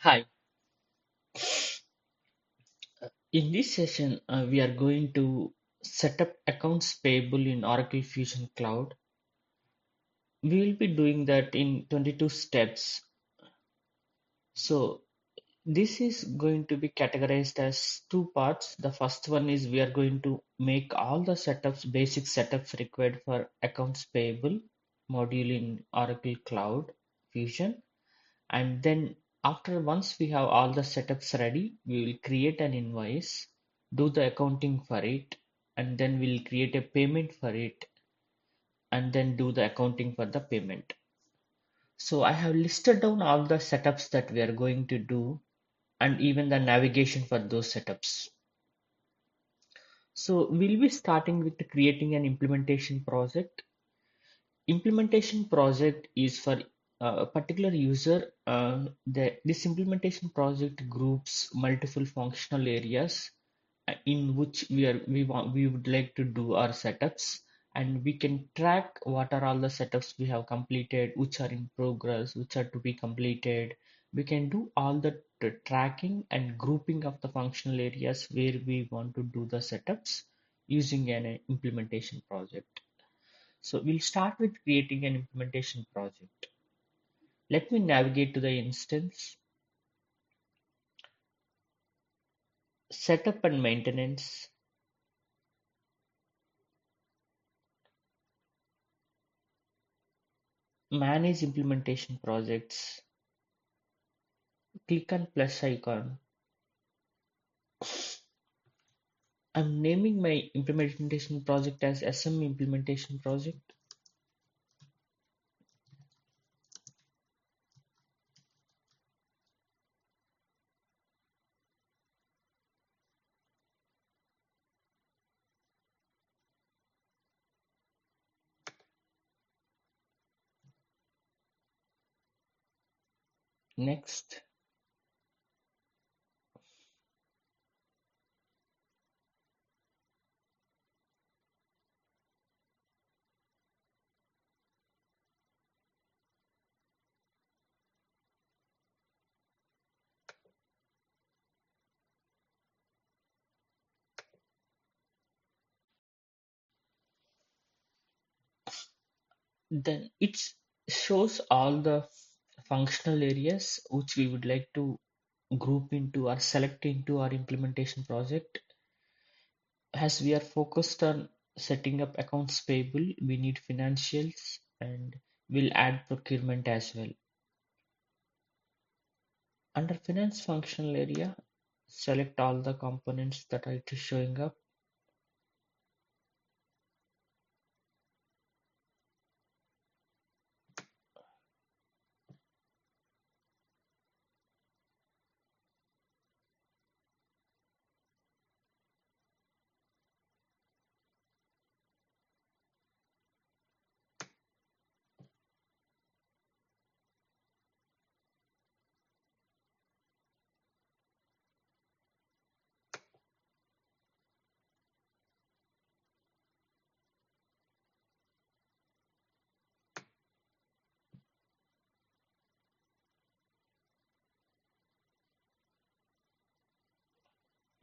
Hi, in this session, we are going to set up accounts payable in Oracle Fusion Cloud. We will be doing that in 22 steps. So, this is going to be categorized as two parts. The first one is we are going to make all the setups, basic setups required for accounts payable module in Oracle Cloud Fusion. And then after once we have all the setups ready, we will create an invoice, do the accounting for it, and then we'll create a payment for it, and then do the accounting for the payment. So I have listed down all the setups that we are going to do and even the navigation for those setups. So we'll be starting with creating an implementation project. Implementation project is for a particular user. This implementation project groups multiple functional areas in which we would like to do our setups, and we can track what are all the setups we have completed, which are in progress, which are to be completed. We can do all the tracking and grouping of the functional areas where we want to do the setups using an implementation project. So we'll start with creating an implementation project. Let me navigate to the instance, setup and maintenance, manage implementation projects, click on plus icon. I'm naming my implementation project as SM implementation project. Next. Then it shows all the functional areas which we would like to group into or select into our implementation project. As we are focused on setting up accounts payable, we need financials and we'll add procurement as well. Under finance functional area, select all the components that are showing up.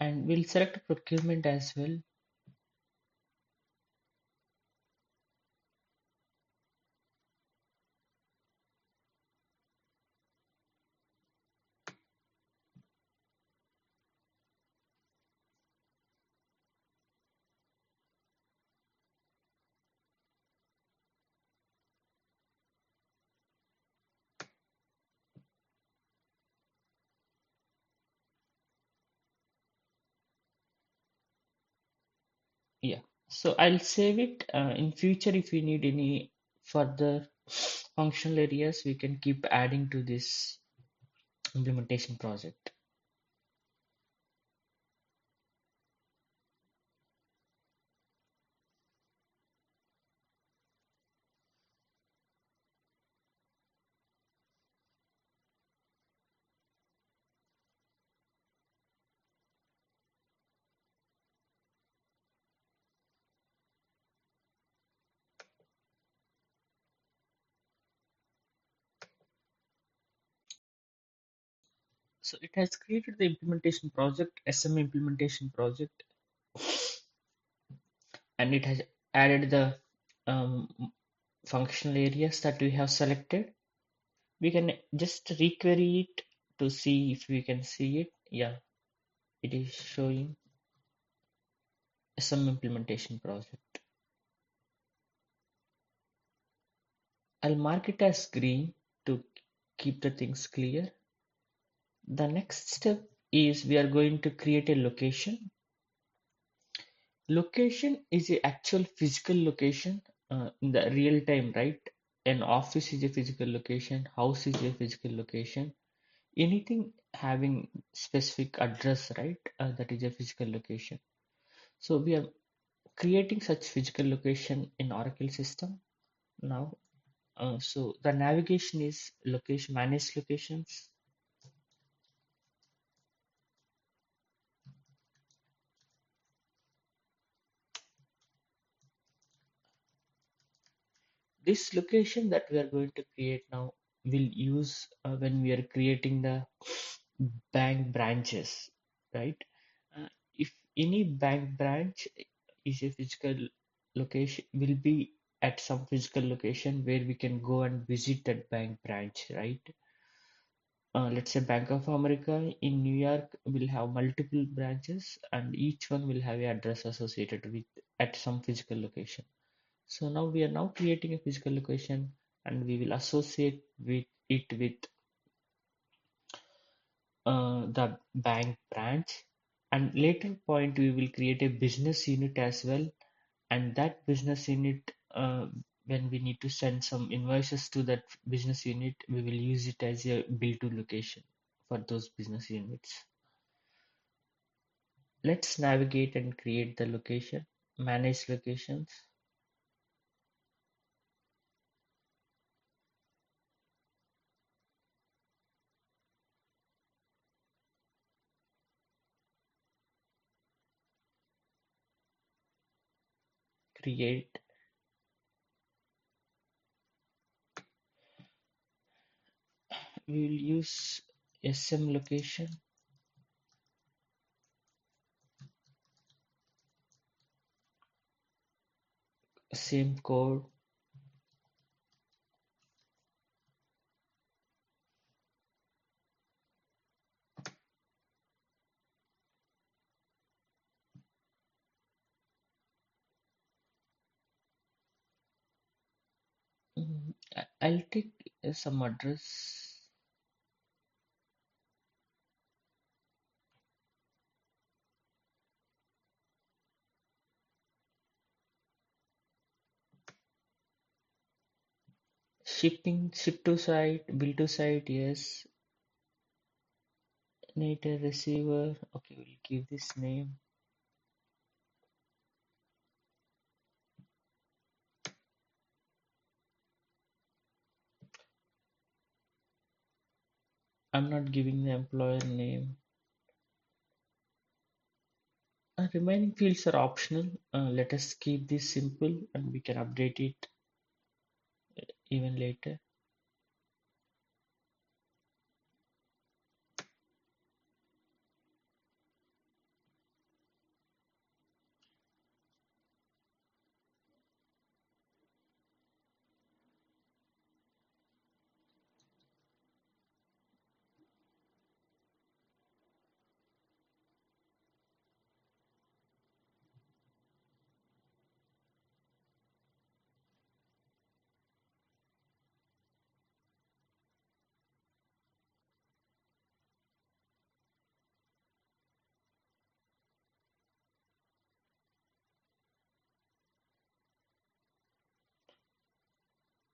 And we'll select procurement as well. Yeah. So I'll save it. In future, if we need any further functional areas, we can keep adding to this implementation project. So it has created the implementation project, SM implementation project, and it has added the um, functional areas that we have selected. We can just requery it to see if we can see it. Yeah, it is showing SM implementation project. I'll mark it as green to keep the things clear. The next step is we are going to create a location. Location is the actual physical location in the real time, right? An office is a physical location, house is a physical location. Anything having specific address, right? That is a physical location. So we are creating such physical location in Oracle system now. So the navigation is location, manage locations. This location that we are going to create now will use when we are creating the bank branches, right? Uh, if any bank branch is a physical location, will be at some physical location where we can go and visit that bank branch, right? Let's say Bank of America in New York will have multiple branches, and each one will have a address associated with at some physical location. So now we are now creating a physical location, and we will associate with it with the bank branch, and later point we will create a business unit as well, and that business unit, when we need to send some invoices to that business unit, we will use it as a bill to location for those business units. Let's navigate and create the location, manage locations, create. We will use SM location, same code. I'll take some address. Shipping, ship to site, bill to site, yes. Need a receiver. Okay, we'll give this name. I'm not giving the employer name. Remaining fields are optional. Let us keep this simple and we can update it even later.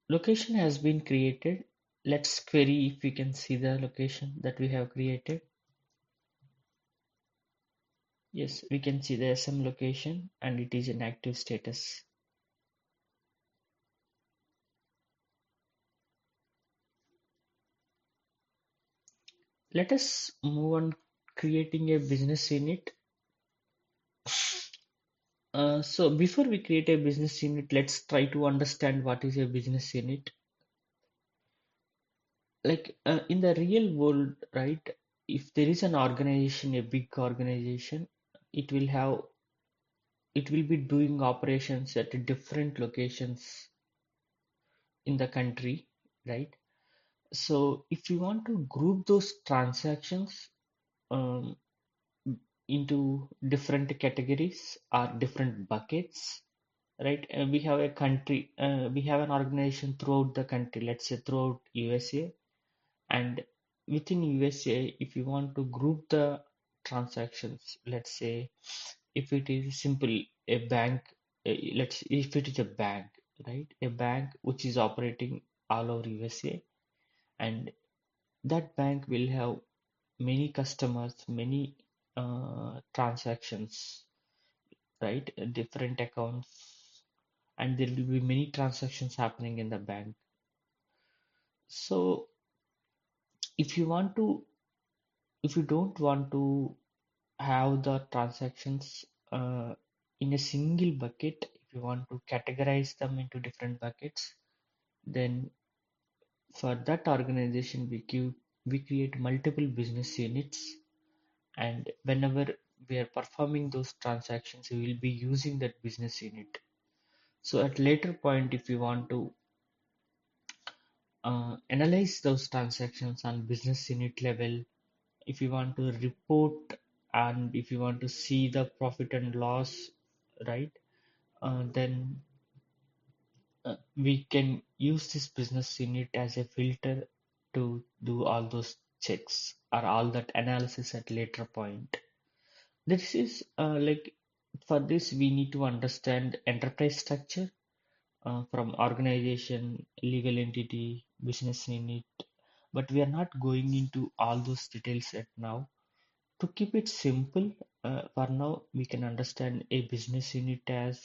Location has been created. Let's query if we can see the location that we have created. Yes, we can see the SM location and it is in active status. Let us move on creating a business unit. So before we create a business unit, let's try to understand what is a business unit. Like in the real world, right? if there is an organization, a big organization, it will have it will be doing operations at different locations in the country, right? So if you want to group those transactions um, into different categories or different buckets, right? We have a country, we have an organization throughout the country, let's say throughout USA, and within USA, if you want to group the transactions, let's say if it is simple, a bank, let's if it is a bank, right? A bank which is operating all over USA, and that bank will have many customers, many transactions, right? Different accounts, and there will be many transactions happening in the bank. So if you want to, if you don't want to have the transactions in a single bucket, if you want to categorize them into different buckets, then for that organization we create multiple business units, and whenever we are performing those transactions, we will be using that business unit. So at later point, if you want to analyze those transactions on business unit level, if you want to report and if you want to see the profit and loss, right? Then we can use this business unit as a filter to do all those checks or all that analysis at later point. This is like for this we need to understand enterprise structure from organization, legal entity, business unit, but we are not going into all those details yet now. To keep it simple, for now we can understand a business unit as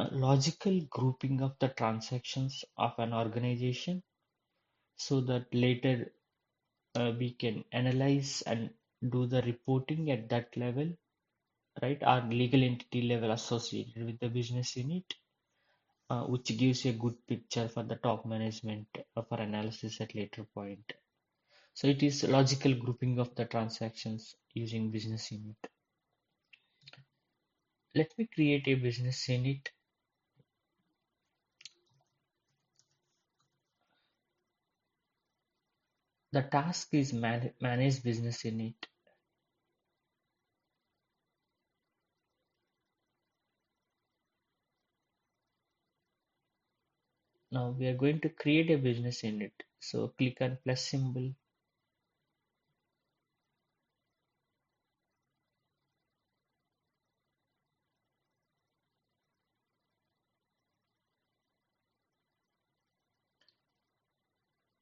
a logical grouping of the transactions of an organization, so that later we can analyze and do the reporting at that level, right? Our legal entity level associated with the business unit, which gives a good picture for the top management for analysis at later point. So it is logical grouping of the transactions using business unit. Let me create a business unit. The task is manage business unit. Now we are going to create a business unit. So click on plus symbol.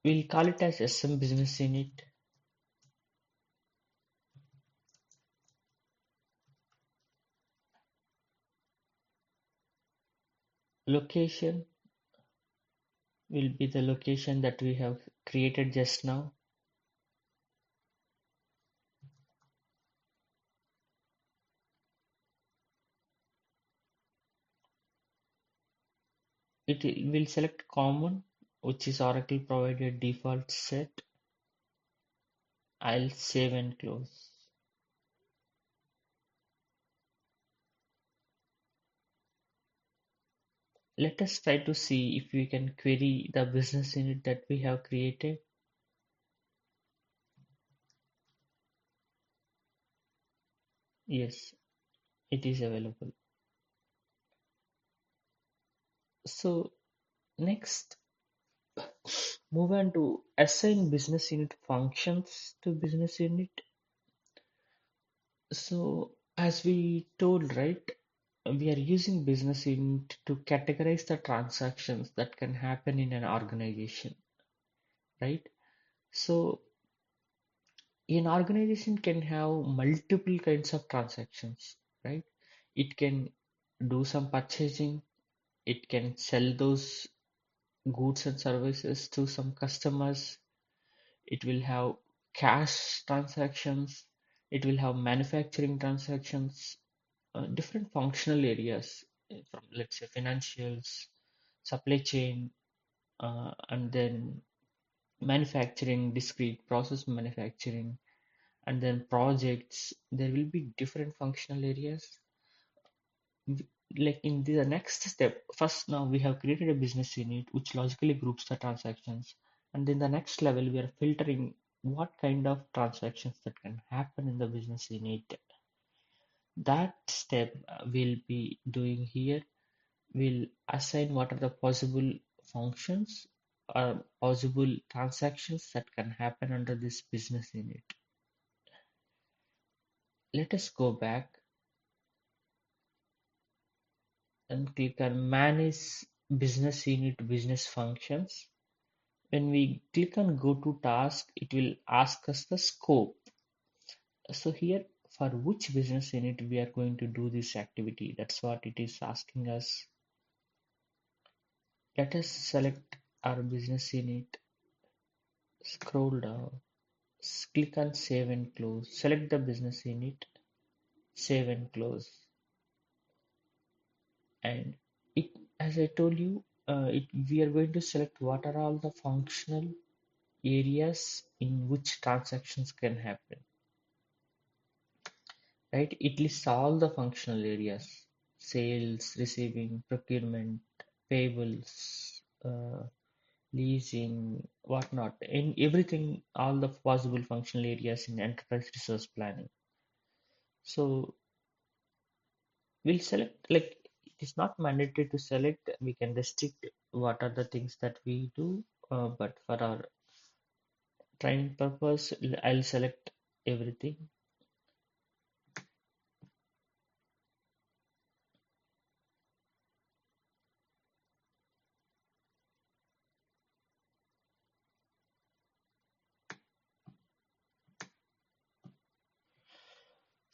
We'll call it as SM business unit. Location will be the location that we have created just now. It will select common, which is Oracle provided default set. I'll save and close. Let us try to see if we can query the business unit that we have created. Yes, it is available. So next, move on to assign business unit functions to business unit. So as we told, right, we are using business unit to categorize the transactions that can happen in an organization, right? So an organization can have multiple kinds of transactions, right? It can do some purchasing, it can sell those goods and services to some customers, it will have cash transactions, it will have manufacturing transactions, different functional areas from, let's say, financials, supply chain, and then manufacturing, discrete process manufacturing, and then projects. There will be different functional areas. Like in the next step, first now we have created a business unit which logically groups the transactions, and in the next level we are filtering what kind of transactions that can happen in the business unit. That step we'll be doing here. We'll assign what are the possible functions or possible transactions that can happen under this business unit. Let us go back and click on manage business unit business functions. When we click on go to task, it will ask us the scope. So here, for which business unit we are going to do this activity, that's what it is asking us. Let us select our business unit, scroll down, click on save and close, select the business unit, save and close. And it, as I told you, we are going to select what are all the functional areas in which transactions can happen. Right? It lists all the functional areas: sales, receiving, procurement, payables, leasing, whatnot, in everything, all the possible functional areas in enterprise resource planning. So we'll select, like, it is not mandatory to select, we can restrict what are the things that we do, but for our training purpose, I'll select everything.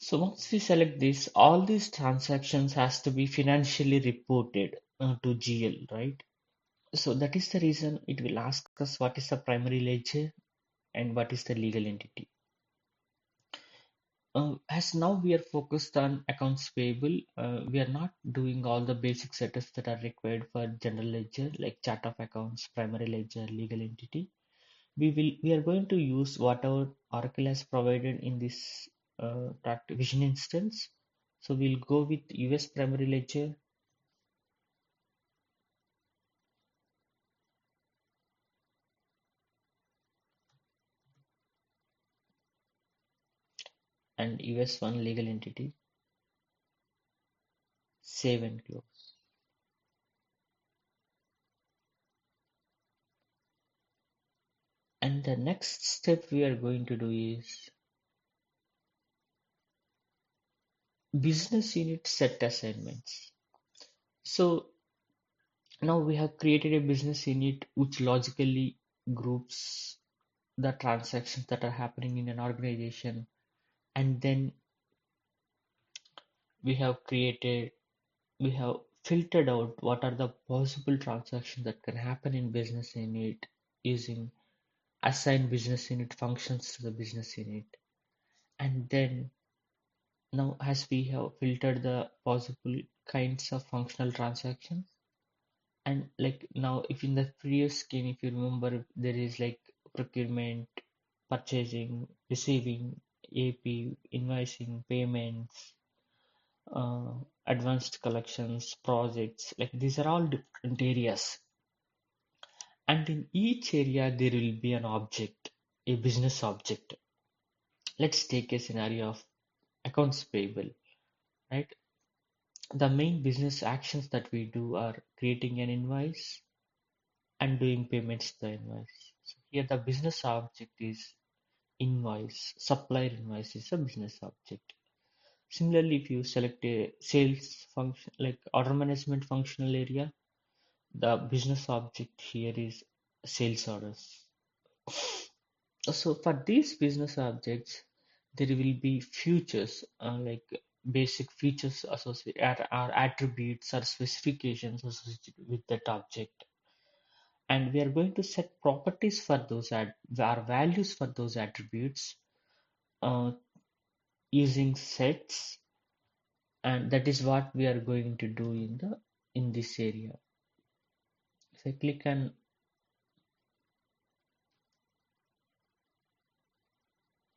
So once we select this, all these transactions has to be financially reported to GL, right? So that is the reason it will ask us what is the primary ledger and what is the legal entity. As now we are focused on accounts payable, we are not doing all the basic setups that are required for general ledger like chart of accounts, primary ledger, legal entity. We are going to use whatever Oracle has provided in this vision instance. So we'll go with US primary ledger and US one legal entity, save and close. And the next step we are going to do is business unit set assignments. So now we have created a business unit which logically groups the transactions that are happening in an organization, and then we have created we have filtered out what are the possible transactions that can happen in business unit using assign business unit functions to the business unit. And then now as we have filtered the possible kinds of functional transactions, and like now if in the previous scheme, if you remember, there is like procurement, purchasing, receiving, AP, invoicing, payments, uh, advanced collections, projects, like these are all different areas. And in each area, there will be an object, a business object. Let's take a scenario of accounts payable, right? The main business actions that we do are creating an invoice and doing payments to the invoice. So here the business object is invoice, supplier invoice is a business object. Similarly, if you select a sales function, like order management functional area, the business object here is sales orders. So for these business objects, there will be features like basic features associated are attributes or specifications associated with that object. And we are going to set properties for those our values for those attributes uh, using sets, and that is what we are going to do in this area. If I click on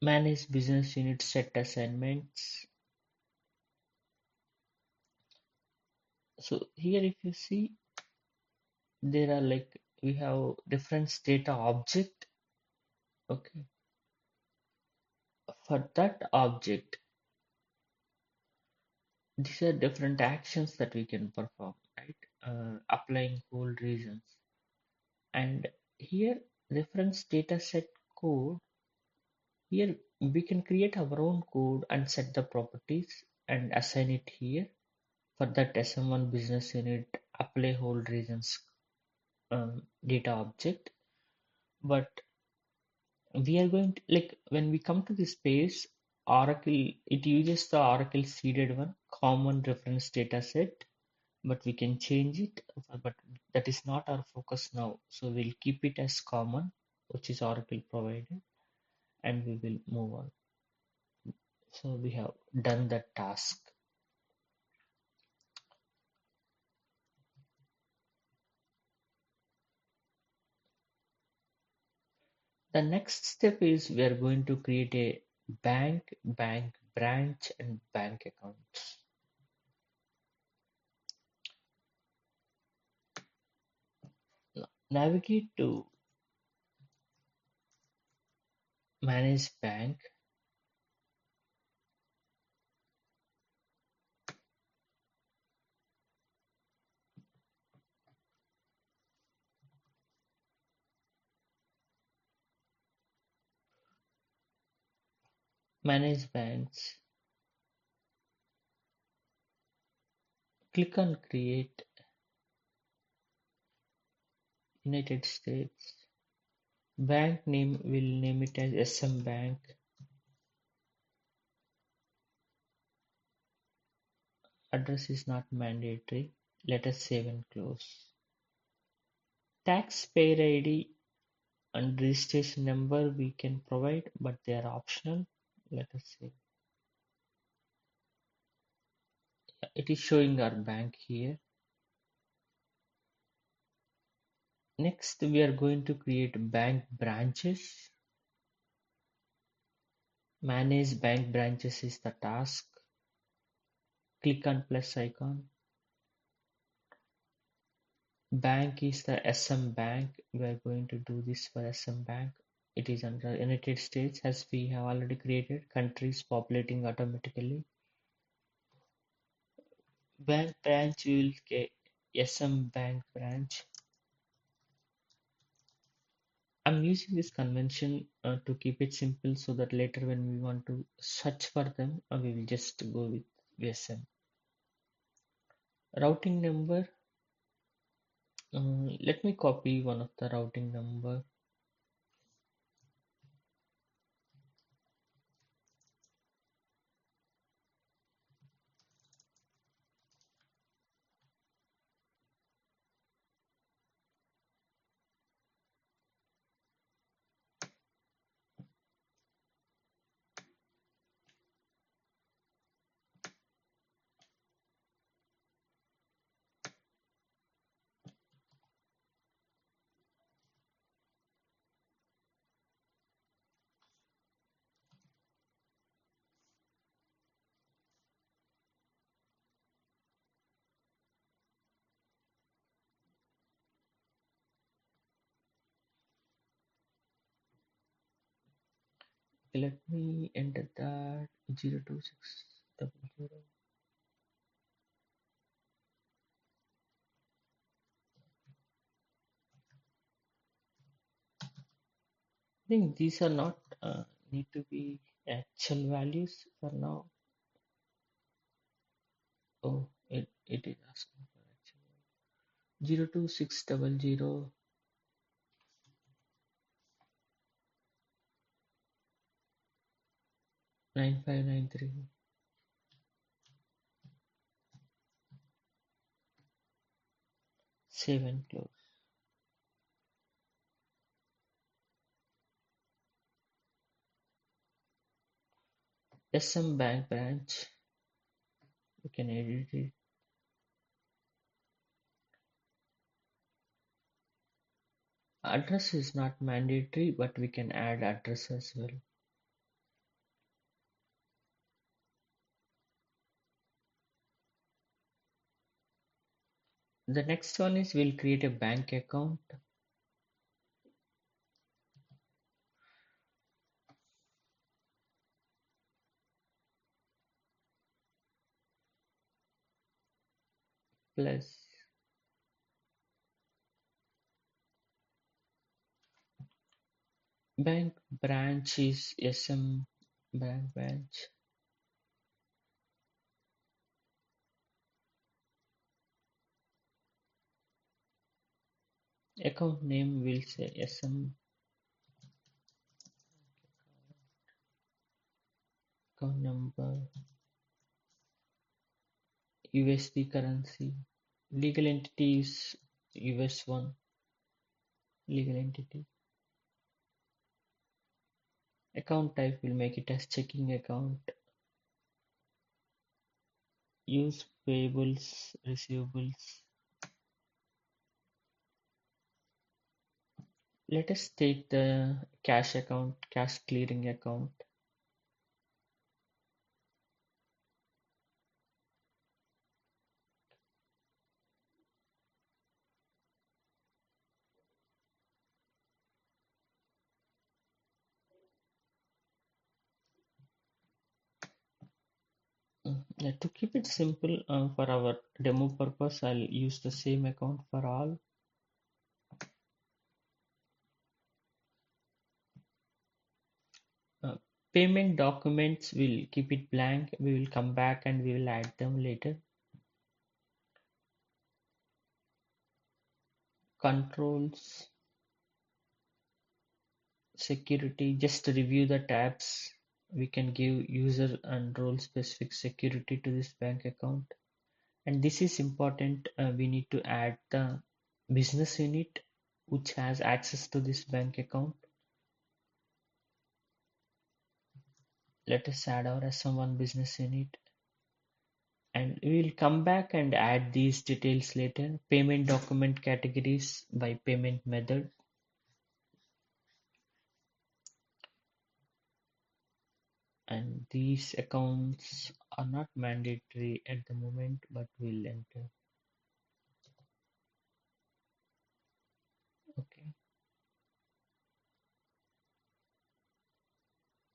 Manage business unit set assignments. So here if you see, there are like we have different data object. Okay, for that object, these are different actions that we can perform, right? Applying whole reasons. And here reference data set code, here we can create our own code and set the properties and assign it here. For that SM1 business unit, apply whole reasons data object. But we are going to, like, when we come to this page, Oracle, it uses the Oracle seeded one, common reference data set, but we can change it, but that is not our focus now. So we'll keep it as common, which is Oracle provided, and we will move on. So we have done that task. The next step is we are going to create a bank branch, and bank accounts. Now, navigate to manage bank. Manage banks. Click on create United States. Bank name, will name it as SM Bank. Address is not mandatory. Let us save and close. Taxpayer ID and registration number we can provide, but they are optional. Let us see. It is showing our bank here. Next, we are going to create bank branches. Manage bank branches is the task. Click on plus icon. Bank is the SM Bank. We are going to do this for SM Bank. It is under United States, as we have already created. Countries populating automatically. Bank branch, we will get SM Bank branch. I'm using this convention to keep it simple, so that later when we want to search for them, we will just go with SM. Routing number. Let me copy one of the routing number. Let me enter that 02600. I think these are not need to be actual values for now. Oh, it is asking for actual 02600 9593. Save and close. SM Bank branch. We can edit it. Address is not mandatory, but we can add address as well. The next one is we'll create a bank account plus bank branch is SM bank branch. Account name will say SM account number USD currency. Legal entity is US one legal entity. Account type will make it as checking account. Use payables, receivables. Let us take the cash account, cash clearing account. To keep it simple for our demo purpose, I'll use the same account for all. Uh, Payment documents, we'll keep it blank. We will come back and we will add them later. Controls, security, just to review the tabs. We can give user and role specific security to this bank account. And this is important. We need to add the business unit which has access to this bank account. Let us add our SM1 business unit. And we will come back and add these details later. Payment document categories by payment method. And these accounts are not mandatory at the moment, but we'll enter. Okay.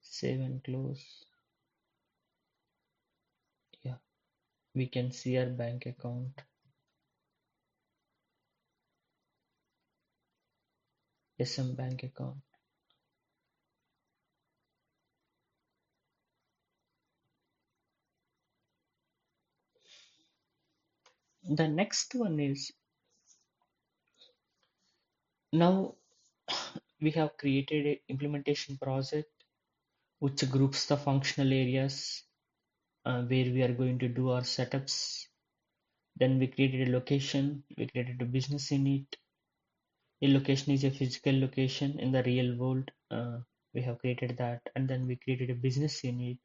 Save and close. Yeah, we can see our bank account. SM bank account. The next one is now we have created a implementation project which groups the functional areas where we are going to do our setups. Then we created a location, we created a business unit. A location is a physical location in the real world. We have created that, and then we created a business unit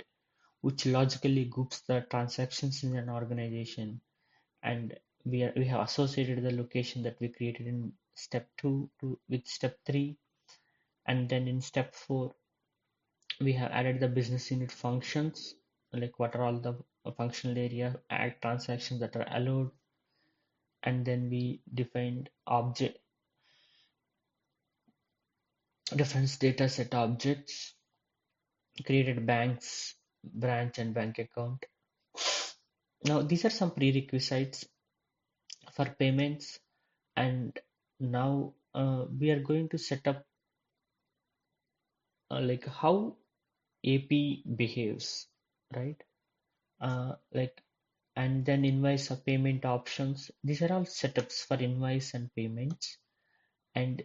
which logically groups the transactions in an organization. And we have associated the location that we created in step 2 with step 3, and then in step 4 we have added the business unit functions, like what are all the functional area add transactions that are allowed, and then we defined object different data set objects, created banks branch and bank account. Now these are some prerequisites for payments, and now we are going to set up like how AP behaves, right? Like, and then invoice or payment options. These are all setups for invoice and payments. And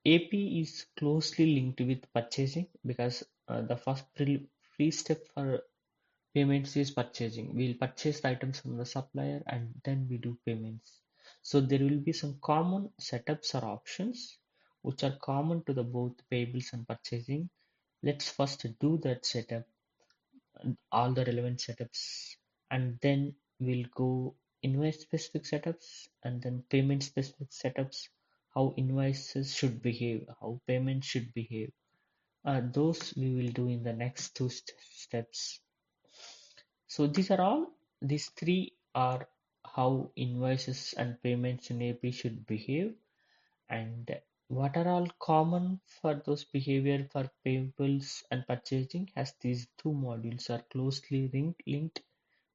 AP is closely linked with purchasing because the first free step for payments is purchasing. We'll purchase the items from the supplier and then we do payments. So there will be some common setups or options which are common to the both payables and purchasing. Let's first do that setup and all the relevant setups, and then we'll go invoice specific setups and then payment specific setups, how invoices should behave, how payments should behave. Those we will do in the next two steps. So these three are how invoices and payments in AP should behave, and what are all common for those behavior for payables and purchasing, as these two modules are closely linked.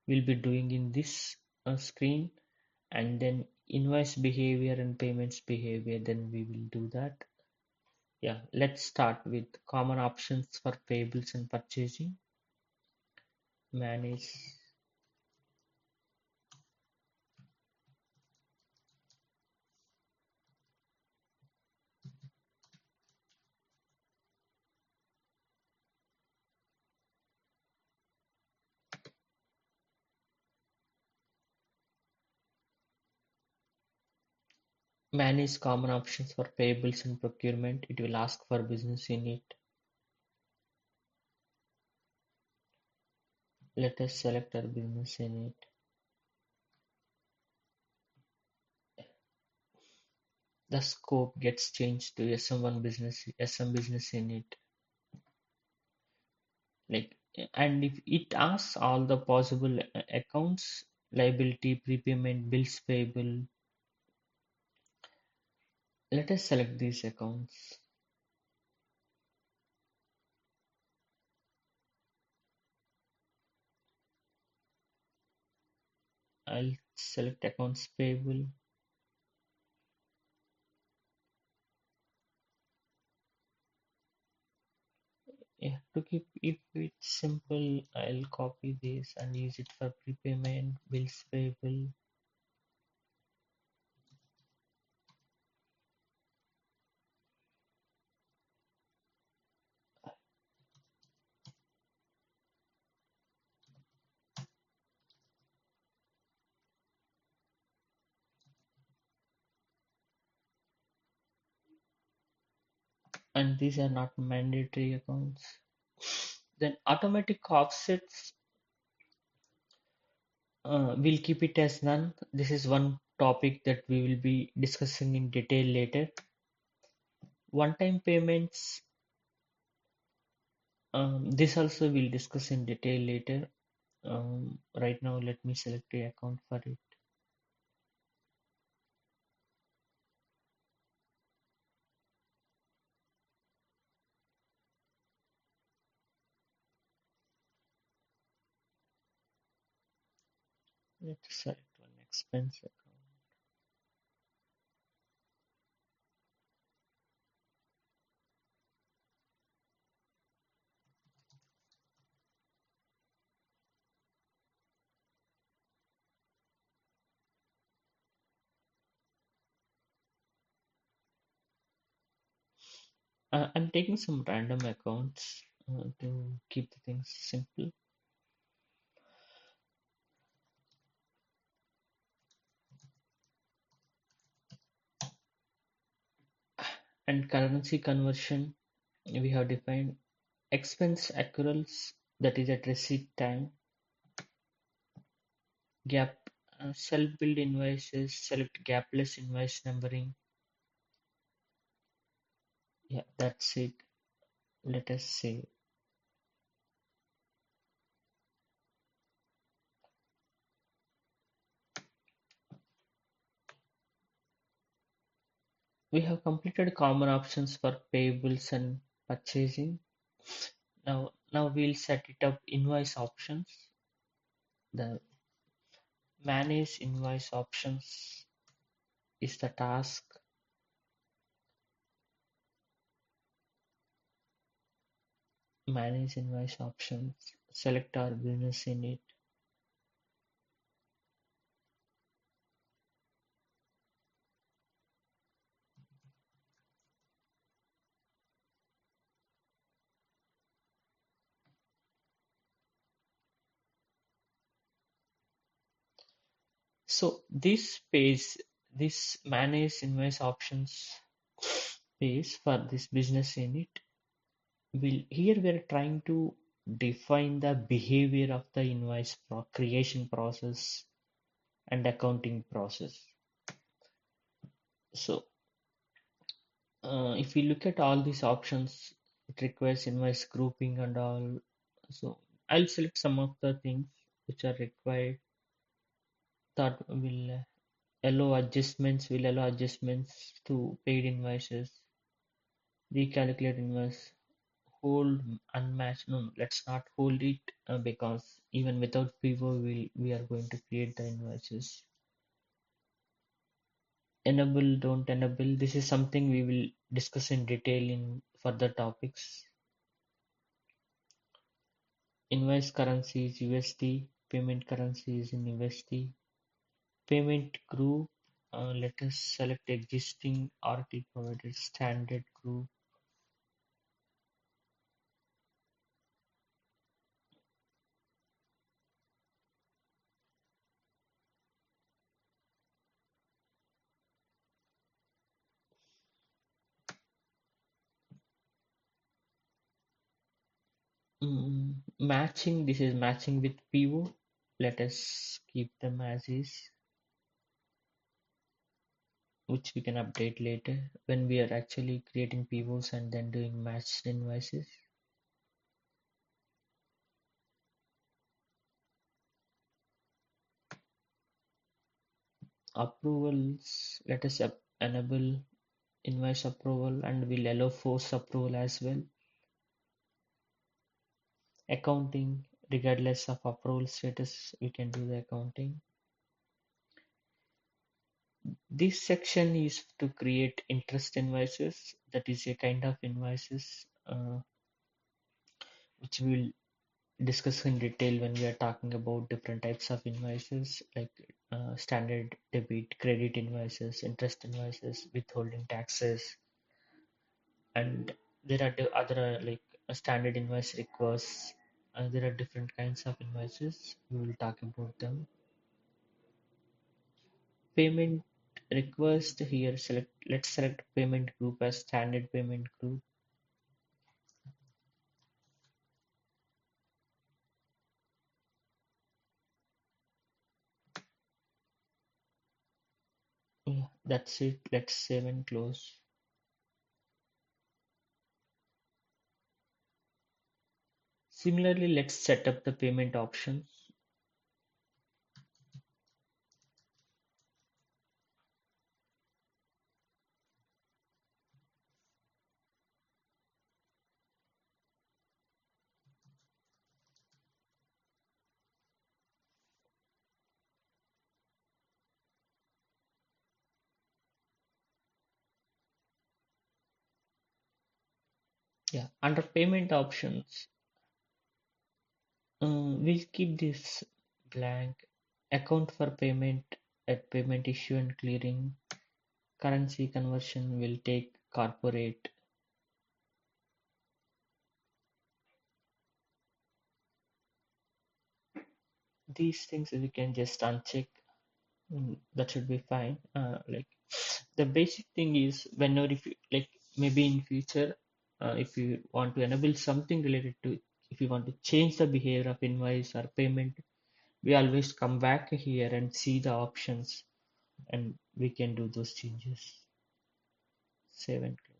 We'll be doing in this screen, and then invoice behavior and payments behavior, then we will do that. Yeah, let's start with common options for payables and purchasing. Manage manage common options for payables and procurement. It will ask for business unit. Let us select our business unit. The scope gets changed to SM business unit. Like, and if it asks all the possible accounts, liability, prepayment, bills payable, let us select these accounts. I'll select accounts payable. Yeah, to keep it simple, I'll copy this and use it for prepayment, bills payable. And these are not mandatory accounts. Then automatic offsets, we'll keep it as none. This is one topic that we will be discussing in detail later. One-time payments, this also we'll discuss in detail later. Right now, let me select the account for it. Let's select one expense account. I'm taking some random accounts to keep the things simple. And currency conversion, we have defined expense accruals, that is at receipt time. Gap, self-billed invoices, select gapless invoice numbering. Yeah, that's it. Let us say we have completed common options for payables and purchasing. Now we'll set it up invoice options. The manage invoice options is the task. Manage invoice options. Select our business in it. So this page, this manage invoice options page for this business unit, will here we're trying to define the behavior of the invoice creation process and accounting process. So if we look at all these options, it requires invoice grouping and all. So I'll select some of the things which are required. That will allow adjustments to paid invoices, recalculate invoice, hold unmatched. No, let's not hold it because even without pivot, we are going to create the invoices. Enable, don't enable. This is something we will discuss in detail in further topics. Invoice currency is USD, payment currency is in USD. Payment group, let us select existing Oracle provided standard group. Matching, this is matching with pivot. Let us keep them as is, which we can update later when we are actually creating pivots and then doing matched invoices. Approvals, let us enable invoice approval and we'll allow force approval as well. Accounting, regardless of approval status, we can do the accounting. This section is to create interest invoices. That is a kind of invoices which we will discuss in detail when we are talking about different types of invoices like standard debit, credit invoices, interest invoices, withholding taxes, and there are other like standard invoice requests. There are different kinds of invoices. We will talk about them. Payment request here. Let's select payment group as standard payment group. Yeah, that's it. Let's save and close. Similarly, let's set up the payment options. Yeah, under payment options, we'll keep this blank. Account for payment at payment issue and clearing. Currency conversion will take corporate. These things we can just uncheck. That should be fine. Like the basic thing is whenever if you like maybe in future, if you want to enable something related to, if you want to change the behavior of invoice or payment, we always come back here and see the options and we can do those changes. Save and close.